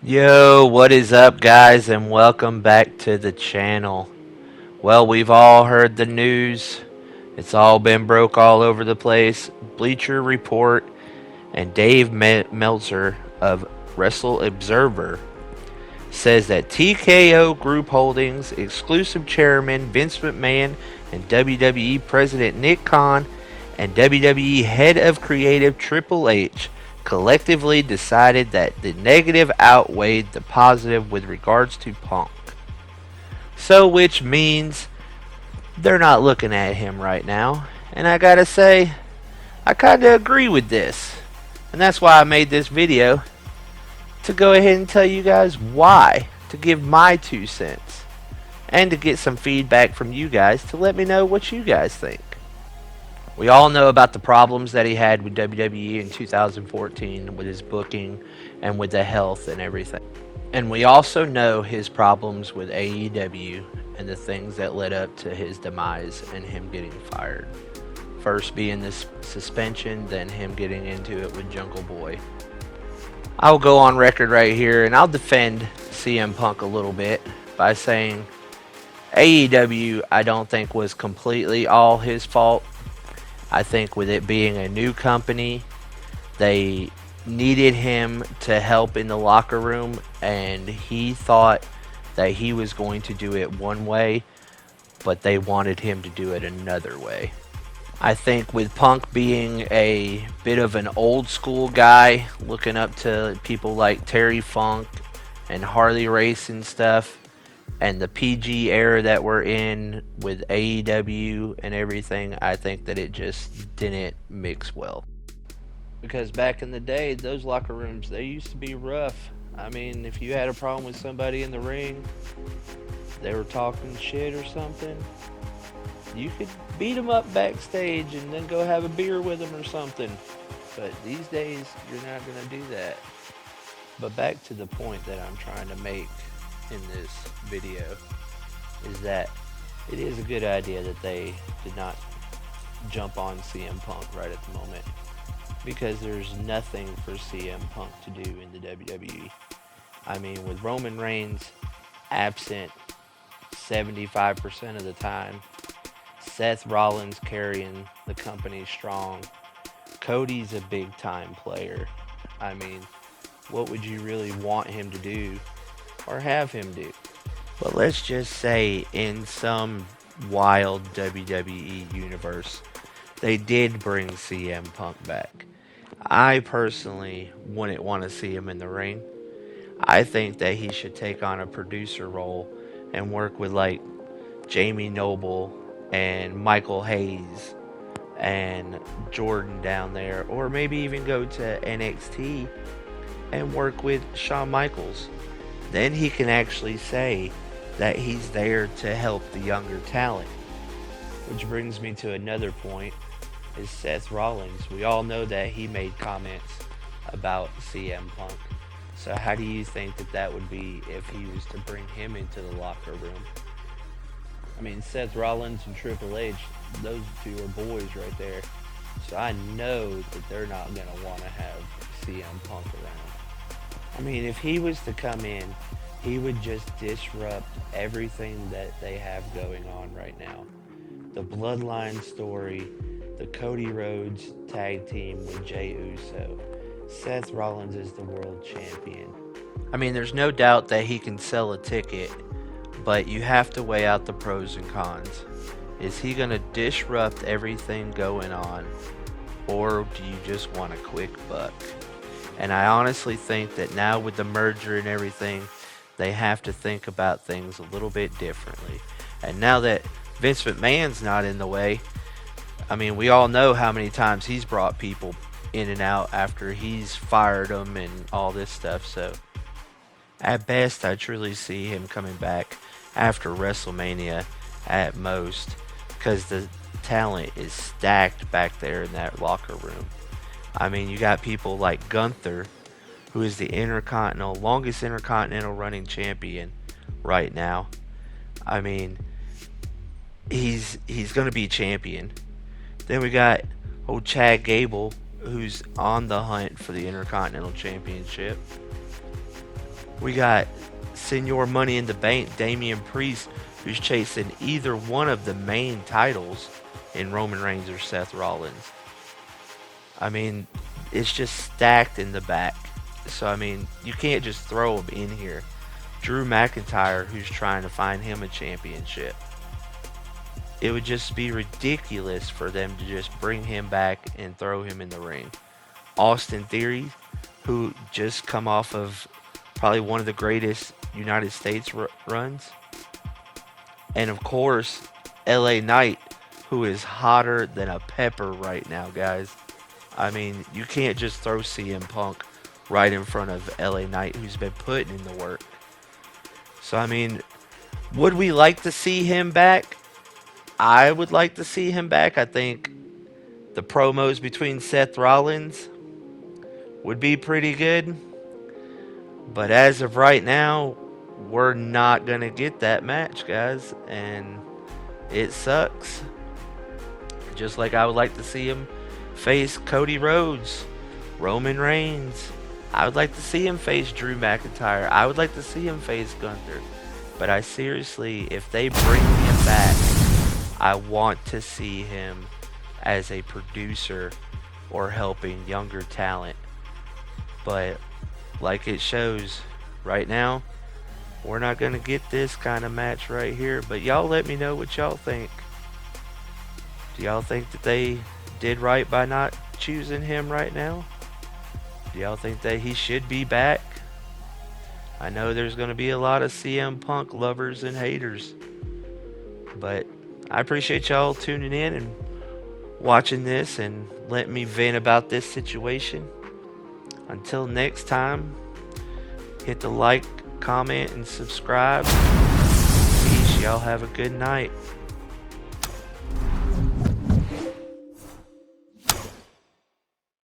Yo, what is up, guys, and welcome back to the channel. Well, we've all heard the news. It's all been broke all over the place. Bleacher Report and Dave Meltzer of Wrestle Observer says that TKO Group Holdings exclusive chairman Vince McMahon and WWE President Nick Khan and WWE head of creative Triple H collectively decided that the negative outweighed the positive with regards to Punk. So, which means they're not looking at him right now. And I gotta say, I kinda agree with this. And that's why I made this video to go ahead and tell you guys why, to give my 2 cents, and to get some feedback from you guys to let me know what you guys think. We all know about the problems that he had with WWE in 2014 with his booking and with the health and everything. And we also know his problems with AEW and the things that led up to his demise and him getting fired. First being this suspension, then him getting into it with Jungle Boy. I'll go on record right here and I'll defend CM Punk a little bit by saying AEW I don't think was completely all his fault. I think with it being a new company, they needed him to help in the locker room, and he thought that he was going to do it one way, but they wanted him to do it another way. I think with Punk being a bit of an old school guy, looking up to people like Terry Funk and Harley Race and stuff, and the PG era that we're in with AEW and everything, I think that it just didn't mix well. Because back in the day, those locker rooms, they used to be rough. I mean, if you had a problem with somebody in the ring, they were talking shit or something, you could beat them up backstage and then go have a beer with them or something. But these days, you're not going to do that. But back to the point that I'm trying to make in this video is that it is a good idea that they did not jump on CM Punk right at the moment, because there's nothing for CM Punk to do in the WWE. I mean, with Roman Reigns absent 75% of the time, Seth Rollins carrying the company strong, Cody's a big time player. I mean, what would you really want him to do or have him do? But let's just say in some wild WWE universe, they did bring CM Punk back. I personally wouldn't want to see him in the ring. I think that he should take on a producer role and work with like Jamie Noble and Michael Hayes and Jordan down there, or maybe even go to NXT and work with Shawn Michaels. Then he can actually say that he's there to help the younger talent. Which brings me to another point, is Seth Rollins. We all know that he made comments about CM Punk. So how do you think that that would be if he was to bring him into the locker room? I mean, Seth Rollins and Triple H, those two are boys right there. So I know that they're not going to want to have CM Punk around. I mean, if he was to come in, he would just disrupt everything that they have going on right now. The Bloodline story, the Cody Rhodes tag team with Jey Uso. Seth Rollins is the world champion. I mean, there's no doubt that he can sell a ticket, but you have to weigh out the pros and cons. Is he going to disrupt everything going on, or do you just want a quick buck? And I honestly think that now with the merger and everything, they have to think about things a little bit differently. And now that Vince McMahon's not in the way, I mean, we all know how many times he's brought people in and out after he's fired them and all this stuff. So at best, I truly see him coming back after WrestleMania at most, because the talent is stacked back there in that locker room. I mean, you got people like Gunther, who is the longest intercontinental running champion right now. I mean, he's going to be champion. Then we got old Chad Gable, who's on the hunt for the Intercontinental Championship. We got Senior Money in the Bank, Damian Priest, who's chasing either one of the main titles in Roman Reigns or Seth Rollins. I mean, it's just stacked in the back. So, I mean, you can't just throw him in here. Drew McIntyre, who's trying to find him a championship. It would just be ridiculous for them to just bring him back and throw him in the ring. Austin Theory, who just come off of probably one of the greatest United States runs. And of course, LA Knight, who is hotter than a pepper right now, guys. I mean, you can't just throw CM Punk right in front of LA Knight, who's been putting in the work. So, I mean, would we like to see him back? I would like to see him back. I think the promos between Seth Rollins would be pretty good. But as of right now, we're not going to get that match, guys. And it sucks. Just like I would like to see him face Cody Rhodes, Roman Reigns. I would like to see him face Drew McIntyre. I would like to see him face Gunther. But I seriously, if they bring him back, I want to see him as a producer or helping younger talent. But like it shows right now, we're not going to get this kind of match right here. But y'all let me know what y'all think. Do y'all think that they did right by not choosing him right now? Do y'all think that he should be back? I know there's going to be a lot of CM Punk lovers and haters. But I appreciate y'all tuning in and watching this and letting me vent about this situation. Until next time, hit the like, comment, and subscribe. Peace. Y'all have a good night.